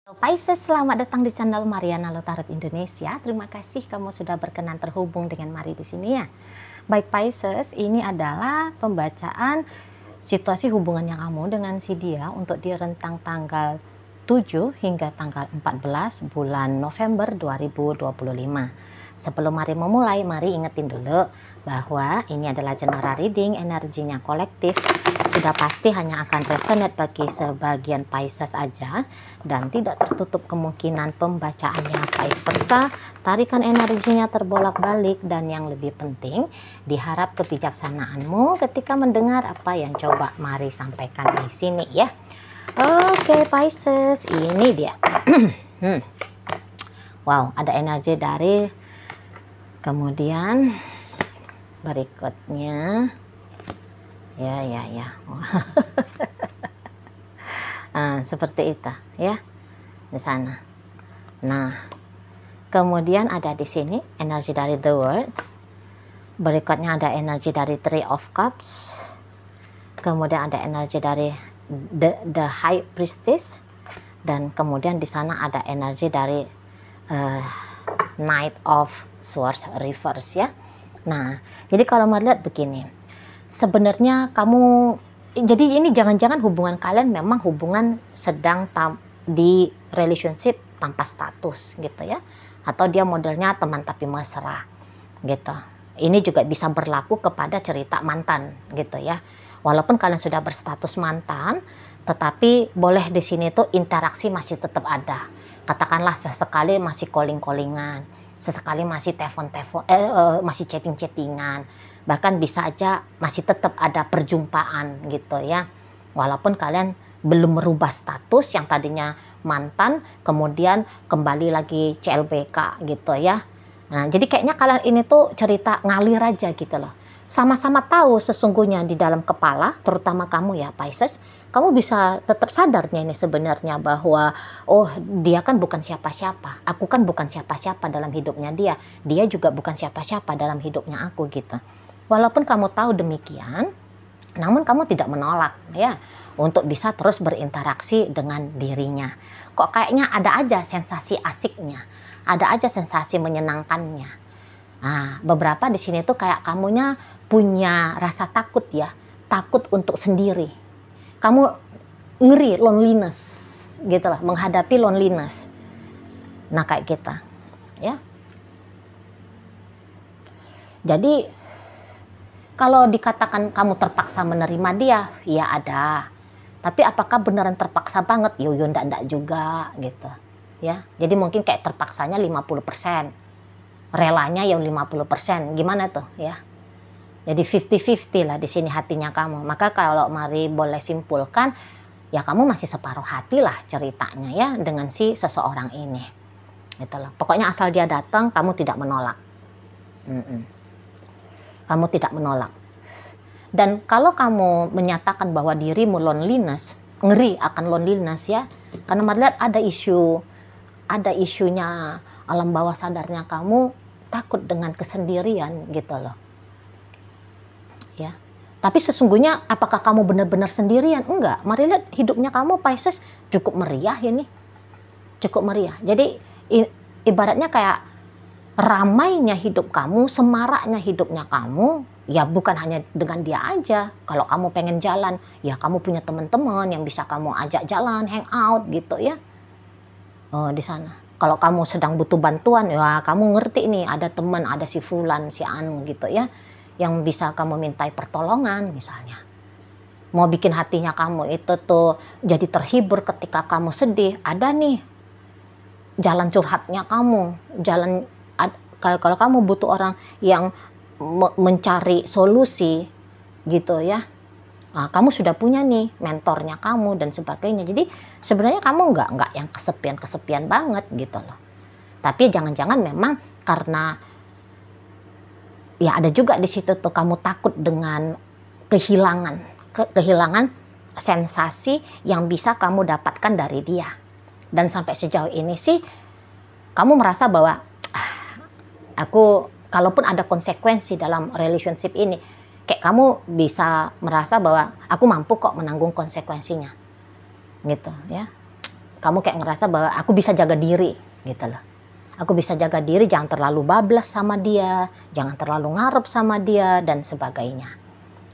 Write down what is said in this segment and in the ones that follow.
Pisces, selamat datang di channel Mariana Lotarot Indonesia. Terima kasih kamu sudah berkenan terhubung dengan Mari di sini ya. Baik Pisces, ini adalah pembacaan situasi hubungannya kamu dengan si dia untuk di rentang tanggal 7 hingga tanggal 14 bulan November 2025. Sebelum Mari memulai, Mari ingetin dulu bahwa ini adalah general reading, energinya kolektif. Sudah pasti hanya akan resonate bagi sebagian Pisces aja dan tidak tertutup kemungkinan pembacaannya vice versa. Tarikan energinya terbolak-balik dan yang lebih penting, diharap kebijaksanaanmu ketika mendengar apa yang coba Mari sampaikan di sini ya. Oke Pisces, ini dia. Wow, ada energi dari, kemudian berikutnya ya. Seperti itu ya di sana. Nah, kemudian ada di sini energi dari The World. Berikutnya ada energi dari Three of Cups. Kemudian ada energi dari the High Priestess, dan kemudian di sana ada energi dari Knight of Swords reverse ya. Nah, jadi kalau melihat begini, sebenarnya kamu, jadi ini jangan-jangan hubungan kalian memang hubungan sedang di relationship tanpa status gitu ya, atau dia modelnya teman tapi mesra gitu. Ini juga bisa berlaku kepada cerita mantan gitu ya. Walaupun kalian sudah berstatus mantan, tetapi boleh di sini tuh interaksi masih tetap ada. Katakanlah sesekali masih calling-callingan, sesekali masih telepon-telepon, masih chatting-chattingan, bahkan bisa aja masih tetap ada perjumpaan gitu ya. Walaupun kalian belum merubah status yang tadinya mantan, kemudian kembali lagi CLBK gitu ya. Nah, jadi kayaknya kalian ini tuh cerita ngalir aja gitu loh. Sama-sama tahu sesungguhnya di dalam kepala, terutama kamu ya Pisces, kamu bisa tetap sadarnya ini sebenarnya bahwa oh dia kan bukan siapa-siapa, aku kan bukan siapa-siapa dalam hidupnya dia juga bukan siapa-siapa dalam hidupnya aku gitu. Walaupun kamu tahu demikian, namun kamu tidak menolak ya untuk bisa terus berinteraksi dengan dirinya. Kok kayaknya ada aja sensasi asiknya, ada aja sensasi menyenangkannya. Nah, beberapa di sini tuh kayak kamunya punya rasa takut ya, takut untuk sendiri. Kamu ngeri loneliness gitu lah, menghadapi loneliness. Nah, kayak kita ya. Jadi kalau dikatakan kamu terpaksa menerima dia, ya ada. Tapi apakah beneran terpaksa banget? Yo ndak juga gitu ya. Jadi mungkin kayak terpaksanya 50%. Relanya yang 50%, gimana tuh ya. Jadi 50-50 lah di sini hatinya kamu. Maka kalau Mari boleh simpulkan, ya kamu masih separuh hati lah ceritanya ya dengan si seseorang ini. Gitu loh. Pokoknya asal dia datang, kamu tidak menolak. Kamu tidak menolak. Dan kalau kamu menyatakan bahwa dirimu loneliness, ngeri akan loneliness ya, karena Mari lihat ada isunya alam bawah sadarnya kamu takut dengan kesendirian gitu loh ya. Tapi sesungguhnya apakah kamu benar-benar sendirian? Enggak. Mari lihat hidupnya kamu Pisces cukup meriah ini, cukup meriah. Jadi ibaratnya kayak ramainya hidup kamu, semaraknya hidupnya kamu, ya bukan hanya dengan dia aja. Kalau kamu pengen jalan, ya kamu punya teman-teman yang bisa kamu ajak jalan, hang out gitu ya. Oh, di sana. Kalau kamu sedang butuh bantuan, ya kamu ngerti nih ada teman, ada si Fulan, si Anu gitu ya, yang bisa kamu mintai pertolongan misalnya. Mau bikin hatinya kamu itu tuh jadi terhibur ketika kamu sedih, ada nih jalan curhatnya kamu, jalan kalau kamu butuh orang yang mencari solusi gitu ya. Nah, kamu sudah punya nih mentornya kamu dan sebagainya. Jadi sebenarnya kamu nggak yang kesepian banget gitu loh. Tapi jangan-jangan memang karena ya ada juga di situ tuh kamu takut dengan kehilangan sensasi yang bisa kamu dapatkan dari dia. Dan sampai sejauh ini sih kamu merasa bahwa aku kalaupun ada konsekuensi dalam relationship ini, kayak kamu bisa merasa bahwa aku mampu kok menanggung konsekuensinya gitu ya. kamu kayak ngerasa bahwa aku bisa jaga diri gitu loh. Aku bisa jaga diri, jangan terlalu bablas sama dia, jangan terlalu ngarep sama dia dan sebagainya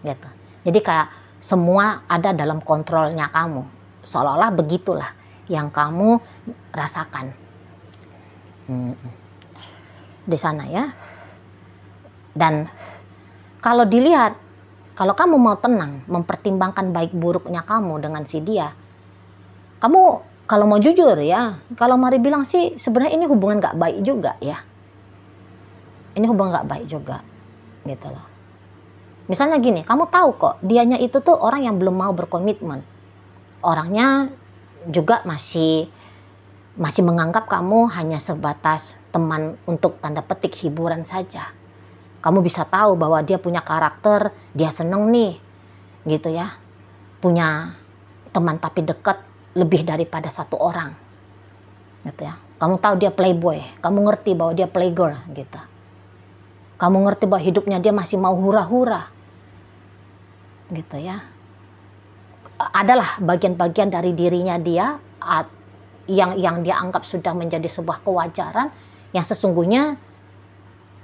gitu. Jadi kayak semua ada dalam kontrolnya kamu, seolah-olah begitulah yang kamu rasakan di sana ya. Dan kalau dilihat, kalau kamu mau tenang, mempertimbangkan baik buruknya kamu dengan si dia, kamu kalau mau jujur ya, kalau Mari bilang sih sebenarnya ini hubungan gak baik juga ya. Ini hubungan gak baik juga gitu loh. Misalnya gini, kamu tahu kok dianya itu tuh orang yang belum mau berkomitmen. Orangnya juga masih menganggap kamu hanya sebatas teman untuk tanda petik hiburan saja. Kamu bisa tahu bahwa dia punya karakter, dia seneng nih gitu ya. Punya teman tapi dekat lebih daripada satu orang gitu ya. Kamu tahu dia playboy, kamu ngerti bahwa dia playgirl gitu. Kamu ngerti bahwa hidupnya dia masih mau hura-hura gitu ya. Adalah bagian-bagian dari dirinya dia yang dia anggap sudah menjadi sebuah kewajaran yang sesungguhnya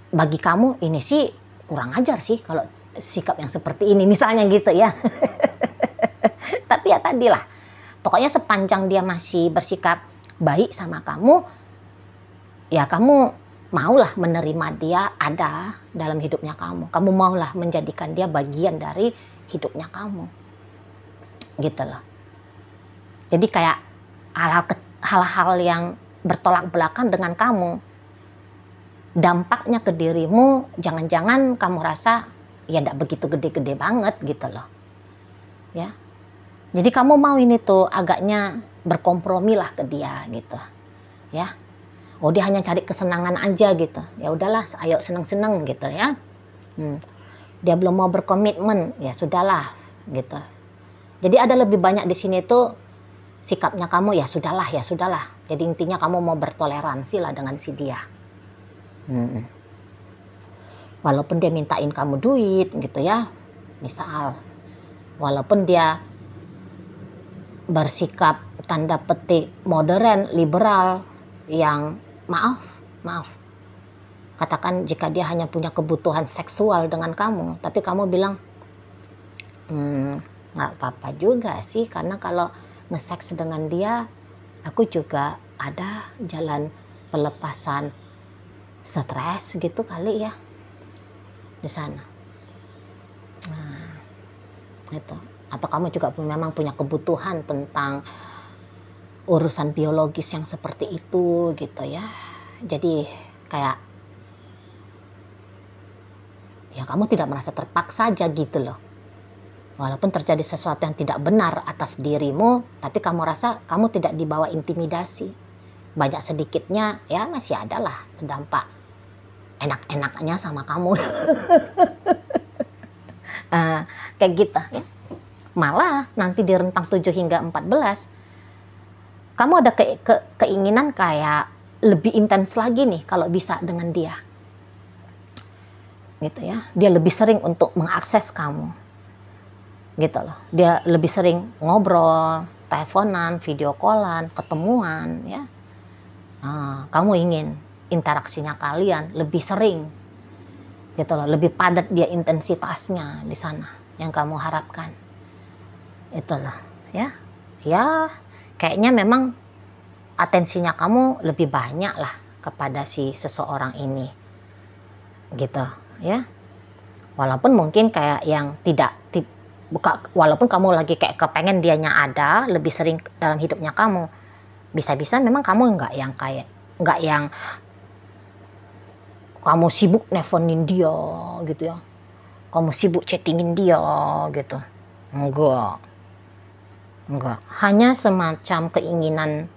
bagi kamu ini sih kurang ajar sih kalau sikap yang seperti ini misalnya gitu ya. Tapi ya tadilah, pokoknya sepanjang dia masih bersikap baik sama kamu, ya kamu maulah menerima dia ada dalam hidupnya kamu. Kamu maulah menjadikan dia bagian dari hidupnya kamu. Gitu loh. Jadi kayak hal-hal yang bertolak belakang dengan kamu, dampaknya ke dirimu, jangan-jangan kamu rasa ya enggak begitu gede-gede banget gitu loh. Ya. Jadi kamu mau ini tuh agaknya berkompromi lah ke dia gitu. Ya. Oh dia hanya cari kesenangan aja gitu. Ya udahlah, ayo seneng-seneng gitu ya. Dia belum mau berkomitmen, ya sudahlah gitu. Jadi ada lebih banyak di sini tuh sikapnya kamu ya sudahlah, ya sudahlah. Jadi intinya kamu mau bertoleransi lah dengan si dia. Walaupun dia mintain kamu duit gitu ya. Misal, walaupun dia bersikap tanda petik modern, liberal, yang maaf, katakan jika dia hanya punya kebutuhan seksual dengan kamu, tapi kamu bilang, nggak apa-apa juga sih, karena kalau nge-seks dengan dia, aku juga ada jalan pelepasan stres gitu kali ya di sana. Nah, gitu. Atau kamu juga memang punya kebutuhan tentang urusan biologis yang seperti itu gitu ya. Jadi kayak ya kamu tidak merasa terpaksa aja gitu loh. Walaupun terjadi sesuatu yang tidak benar atas dirimu, tapi kamu rasa kamu tidak dibawa intimidasi. Banyak sedikitnya ya masih ada lah dampak enak-enaknya sama kamu. Kayak gitu ya. Malah nanti di rentang 7 hingga 14 kamu ada keinginan kayak lebih intens lagi nih kalau bisa dengan dia gitu ya. Dia lebih sering untuk mengakses kamu gitu loh. Dia lebih sering ngobrol, teleponan, video callan, ketemuan ya. Kamu ingin interaksinya kalian lebih sering gitu loh, lebih padat dia intensitasnya di sana yang kamu harapkan. Itulah ya. Ya kayaknya memang atensinya kamu lebih banyak lah kepada si seseorang ini gitu ya. Walaupun mungkin kayak yang walaupun kamu lagi kayak kepengen dianya ada lebih sering dalam hidupnya kamu, bisa-bisa memang kamu nggak yang kamu sibuk nelfonin dia gitu ya, kamu sibuk chattingin dia gitu. Enggak, hanya semacam keinginan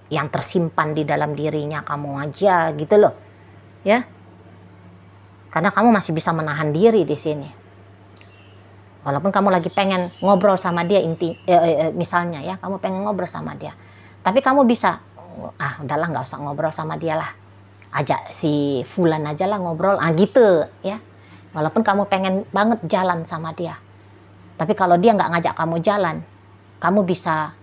yang tersimpan di dalam dirinya kamu aja gitu loh ya. Karena kamu masih bisa menahan diri di sini. Walaupun kamu lagi pengen ngobrol sama dia, misalnya ya, kamu pengen ngobrol sama dia, tapi kamu bisa, udahlah nggak usah ngobrol sama dia lah, ajak si Fulan aja lah ngobrol, gitu ya. Walaupun kamu pengen banget jalan sama dia, tapi kalau dia nggak ngajak kamu jalan, kamu bisa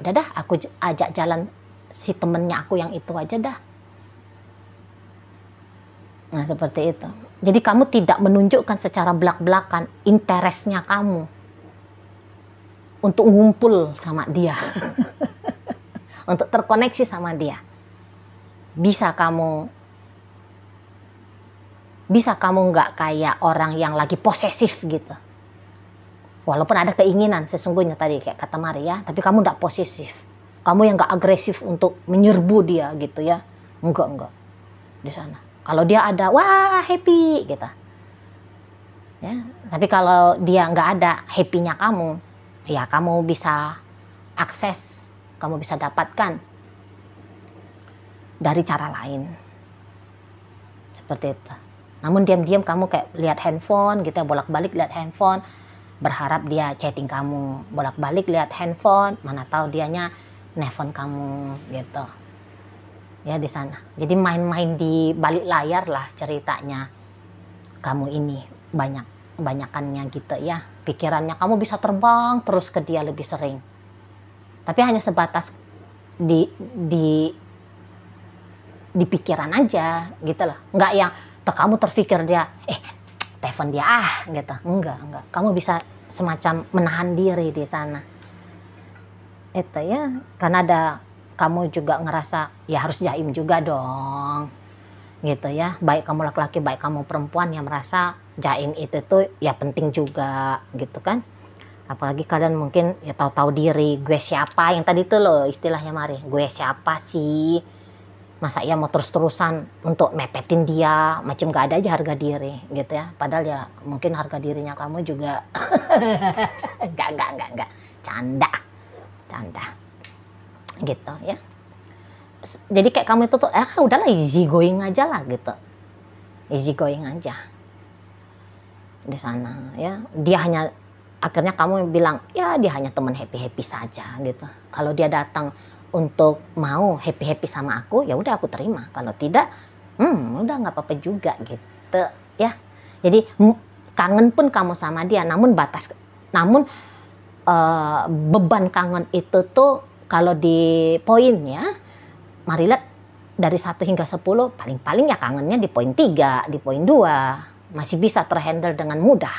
Udah dah, aku ajak jalan si temennya aku yang itu aja dah. Nah, seperti itu. Jadi kamu tidak menunjukkan secara belak-belakan interestnya kamu untuk ngumpul sama dia. Untuk terkoneksi sama dia. Bisa kamu nggak kayak orang yang lagi posesif gitu. Walaupun ada keinginan sesungguhnya tadi kayak kata Maria, tapi kamu nggak posesif. Kamu yang nggak agresif untuk menyerbu dia gitu ya. Enggak di sana. Kalau dia ada, wah happy gitu. Ya, tapi kalau dia nggak ada happy-nya kamu, ya kamu bisa akses, kamu bisa dapatkan dari cara lain. Seperti itu. Namun diam-diam kamu kayak lihat handphone gitu, bolak-balik lihat handphone, berharap dia chatting kamu, bolak-balik lihat handphone, mana tahu dianya nelfon kamu gitu. Ya di sana. Jadi main-main di balik layar lah ceritanya. Kamu ini banyakannya gitu ya. Pikirannya kamu bisa terbang terus ke dia lebih sering. Tapi hanya sebatas di pikiran aja gitu loh. Enggak yang kamu terpikir dia telepon dia gitu. Enggak. Kamu bisa semacam menahan diri di sana. Itu ya, karena ada kamu juga ngerasa ya harus jaim juga dong gitu ya, baik kamu laki-laki baik kamu perempuan yang merasa jaim itu tuh ya penting juga gitu kan. Apalagi kalian mungkin ya tahu diri, gue siapa yang tadi tuh loh istilahnya Mari, gue siapa sih, masa ya mau terus-terusan untuk mepetin dia, macam gak ada aja harga diri gitu ya. Padahal ya mungkin harga dirinya kamu juga enggak canda gitu ya. Jadi kayak kamu itu tuh udahlah easy going aja lah gitu, easy going aja di sana ya. Dia hanya akhirnya kamu bilang ya dia hanya teman happy saja gitu. Kalau dia datang untuk mau happy sama aku ya udah aku terima, kalau tidak udah nggak apa-apa juga gitu ya. Jadi kangen pun kamu sama dia, namun beban kangen itu tuh kalau di poinnya, mari lihat dari 1 hingga 10, paling-paling ya kangennya di poin 3, di poin 2. Masih bisa terhandle dengan mudah.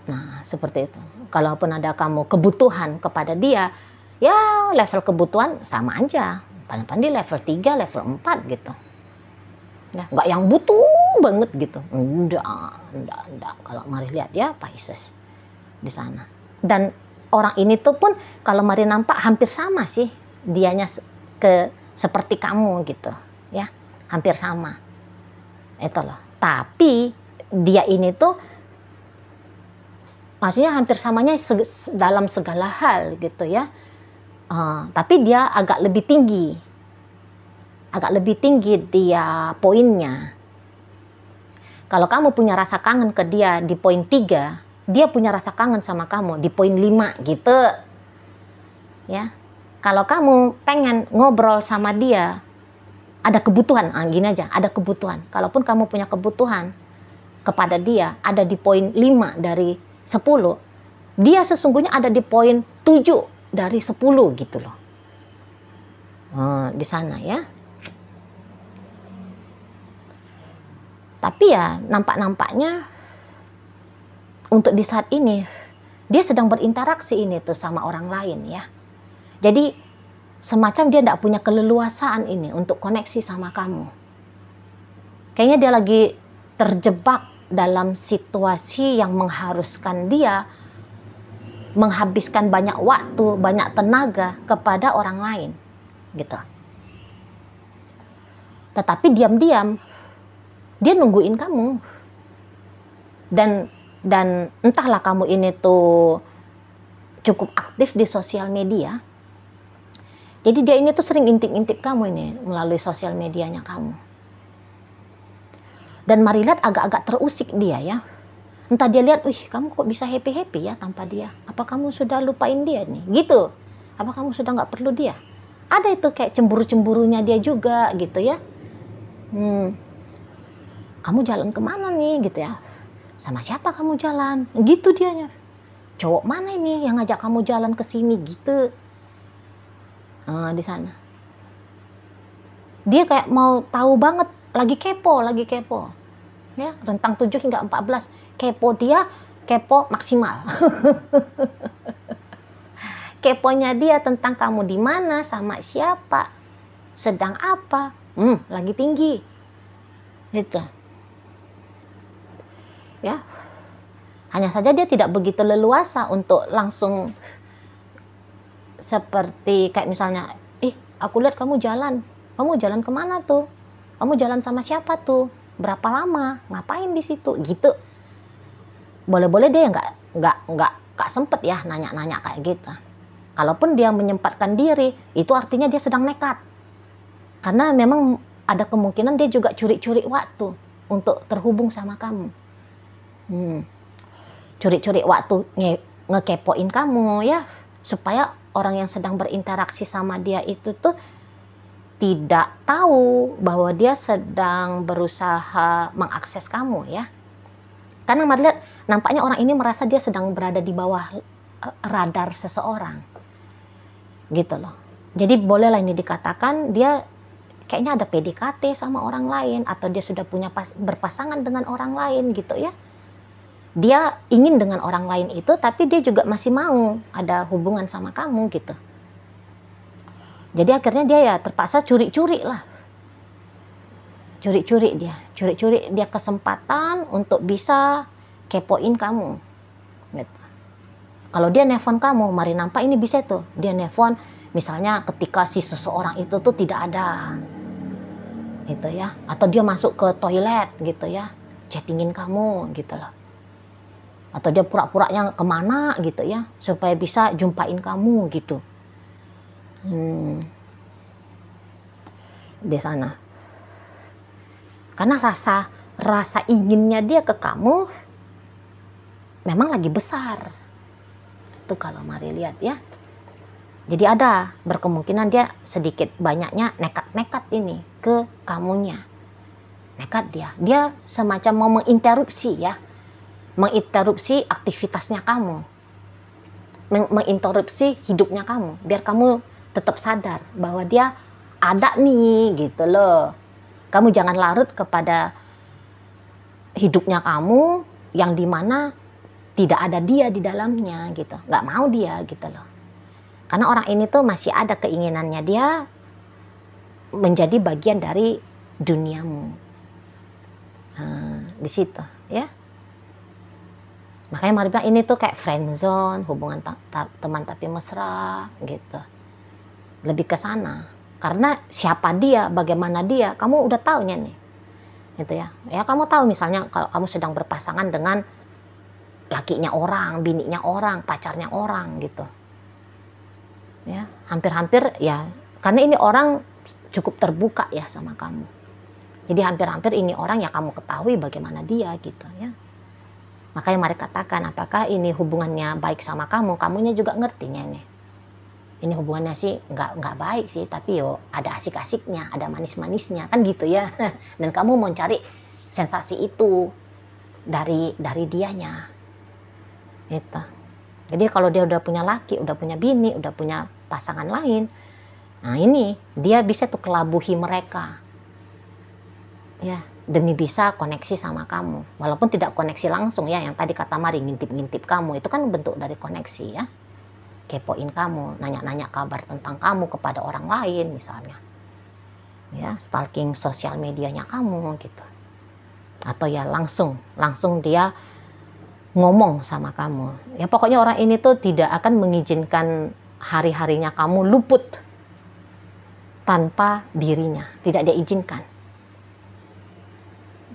Nah, seperti itu. Kalaupun ada kamu kebutuhan kepada dia, ya level kebutuhan sama aja. Paling-paling di level 3, level 4 gitu. Ya, nggak yang butuh banget gitu. Enggak. Kalau mari lihat ya Pisces di sana. Dan orang ini tuh pun kalau Mari nampak hampir sama sih dianya seperti kamu gitu ya, hampir sama itu loh. Tapi dia ini tuh maksudnya hampir samanya dalam segala hal gitu ya. Tapi dia agak lebih tinggi dia poinnya. Kalau kamu punya rasa kangen ke dia di poin 3, dia punya rasa kangen sama kamu di poin 5 gitu ya. Kalau kamu pengen ngobrol sama dia, ada kebutuhan, gini aja, ada kebutuhan. Kalaupun kamu punya kebutuhan kepada dia ada di poin 5 dari 10, dia sesungguhnya ada di poin 7 dari 10 gitu loh. Di sana ya. Tapi ya nampaknya untuk di saat ini dia sedang berinteraksi ini tuh sama orang lain ya. Jadi semacam dia tidak punya keleluasaan ini untuk koneksi sama kamu. Kayaknya dia lagi terjebak dalam situasi yang mengharuskan dia menghabiskan banyak waktu, banyak tenaga kepada orang lain gitu. Tetapi diam-diam dia nungguin kamu. Dan entahlah kamu ini tuh cukup aktif di sosial media. Jadi dia ini tuh sering intip-intip kamu ini melalui sosial medianya kamu. Dan Mari lihat agak-agak terusik dia ya. Entah dia lihat, kamu kok bisa happy ya tanpa dia? Apa kamu sudah lupain dia nih? Gitu. Apa kamu sudah nggak perlu dia? Ada itu kayak cemburu-cemburunya dia juga gitu ya. Kamu jalan kemana nih gitu ya? Sama siapa kamu jalan? Gitu dianya. cowok mana ini yang ngajak kamu jalan ke sini gitu. Di sana dia kayak mau tahu banget, lagi kepo ya, rentang 7 hingga 14 kepo, dia kepo maksimal. Keponya dia tentang kamu di mana, sama siapa, sedang apa, lagi tinggi gitu ya. Hanya saja dia tidak begitu leluasa untuk langsung seperti kayak misalnya, aku lihat kamu jalan kemana tuh, kamu jalan sama siapa tuh, berapa lama, ngapain di situ gitu. Boleh-boleh dia nggak sempet ya nanya-nanya kayak gitu. Kalaupun dia menyempatkan diri, itu artinya dia sedang nekat, karena memang ada kemungkinan dia juga curi-curi waktu untuk terhubung sama kamu. Curi-curi waktu ngekepoin kamu ya, supaya orang yang sedang berinteraksi sama dia itu tuh tidak tahu bahwa dia sedang berusaha mengakses kamu ya. Karena Mari lihat, nampaknya orang ini merasa dia sedang berada di bawah radar seseorang gitu loh. Jadi bolehlah ini dikatakan dia kayaknya ada PDKT sama orang lain, atau dia sudah punya berpasangan dengan orang lain gitu ya. Dia ingin dengan orang lain itu, tapi dia juga masih mau ada hubungan sama kamu gitu. Jadi akhirnya dia ya terpaksa curi-curi dia kesempatan untuk bisa kepoin kamu gitu. Kalau dia nelfon kamu, Mari nampak ini bisa tuh, dia nelfon misalnya ketika si seseorang itu tuh tidak ada gitu ya, atau dia masuk ke toilet gitu ya, chattingin kamu gitu loh, atau dia pura-pura yang kemana gitu ya, supaya bisa jumpain kamu gitu. Di sana karena rasa inginnya dia ke kamu memang lagi besar itu kalau Mari lihat ya. Jadi ada berkemungkinan dia sedikit banyaknya nekat ini ke kamunya, nekat dia semacam mau menginterupsi aktivitasnya kamu, menginterupsi hidupnya kamu, biar kamu tetap sadar bahwa dia ada nih gitu loh. Kamu jangan larut kepada hidupnya kamu yang dimana tidak ada dia di dalamnya gitu, nggak mau dia gitu loh. Karena orang ini tuh masih ada keinginannya dia menjadi bagian dari duniamu. Di situ ya. Makanya Mari bilang ini tuh kayak friendzone, hubungan teman tapi mesra gitu. Lebih ke sana. Karena siapa dia, bagaimana dia, kamu udah taunya nih. Gitu ya. Ya kamu tahu misalnya kalau kamu sedang berpasangan dengan lakinya orang, bininya orang, pacarnya orang gitu. Ya, hampir-hampir ya, karena ini orang cukup terbuka ya sama kamu. Jadi hampir-hampir ini orang ya kamu ketahui bagaimana dia gitu ya. Makanya Mari katakan, apakah ini hubungannya baik sama kamu, kamunya juga ngertinya nih. Ini hubungannya sih nggak baik sih, tapi yo ada asik-asiknya, ada manis-manisnya kan gitu ya. Dan kamu mau cari sensasi itu dari dianya gitu. Jadi kalau dia udah punya laki, udah punya bini, udah punya pasangan lain, nah ini dia bisa tuh kelabuhi mereka ya, demi bisa koneksi sama kamu, walaupun tidak koneksi langsung ya. Yang tadi kata Mari, ngintip-ngintip kamu itu kan bentuk dari koneksi ya, kepoin kamu, nanya-nanya kabar tentang kamu kepada orang lain misalnya ya, stalking sosial medianya kamu gitu, atau ya langsung dia ngomong sama kamu ya. Pokoknya orang ini tuh tidak akan mengizinkan hari-harinya kamu luput tanpa dirinya, tidak dia izinkan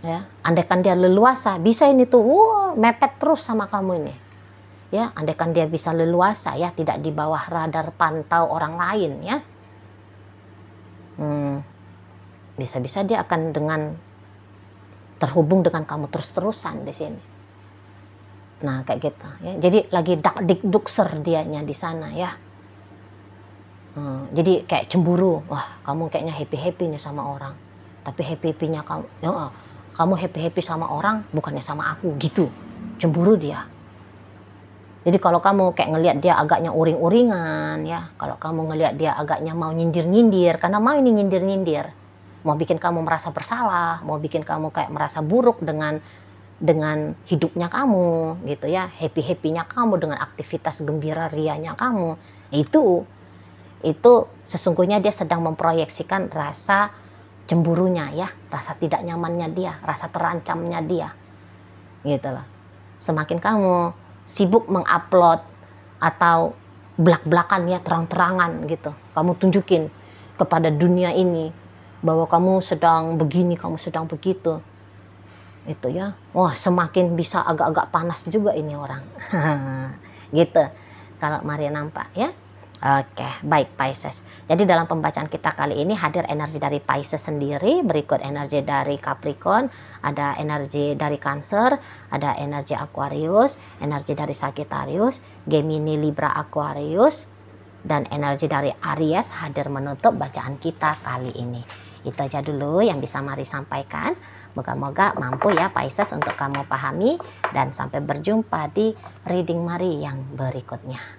ya. Andaikan dia leluasa, bisa ini tuh mepet terus sama kamu ini ya. Andaikan dia bisa leluasa ya, tidak di bawah radar pantau orang lain ya, bisa-bisa dia akan terhubung dengan kamu terus-terusan di sini. Nah kayak gitu ya. Jadi lagi dak-dik-dukser dianya di sana ya. Jadi kayak cemburu, wah kamu kayaknya happy-happy nih sama orang, tapi happy-happynya kamu happy-happy sama orang bukannya sama aku gitu, cemburu dia. Jadi kalau kamu kayak ngelihat dia agaknya uring-uringan ya, kalau kamu ngelihat dia agaknya mau nyindir-nyindir, karena mau ini nyindir-nyindir, mau bikin kamu merasa bersalah, mau bikin kamu kayak merasa buruk dengan hidupnya kamu gitu ya, happy-happynya kamu dengan aktivitas gembira rianya kamu, itu sesungguhnya dia sedang memproyeksikan rasa cemburunya ya, rasa tidak nyamannya dia, rasa terancamnya dia gitu loh. Semakin kamu sibuk mengupload atau belak-belakan ya, terang-terangan gitu, kamu tunjukin kepada dunia ini bahwa kamu sedang begini, kamu sedang begitu, itu ya, wah semakin bisa agak-agak panas juga ini orang. Gitu kalau Maria nampak ya. Oke, baik Pisces. Jadi dalam pembacaan kita kali ini hadir energi dari Pisces sendiri, berikut energi dari Capricorn, ada energi dari Cancer, ada energi Aquarius, energi dari Sagittarius, Gemini, Libra, Aquarius, dan energi dari Aries hadir menutup bacaan kita kali ini. Itu aja dulu yang bisa Mari sampaikan. Moga-moga mampu ya Pisces untuk kamu pahami, dan sampai berjumpa di reading Mari yang berikutnya.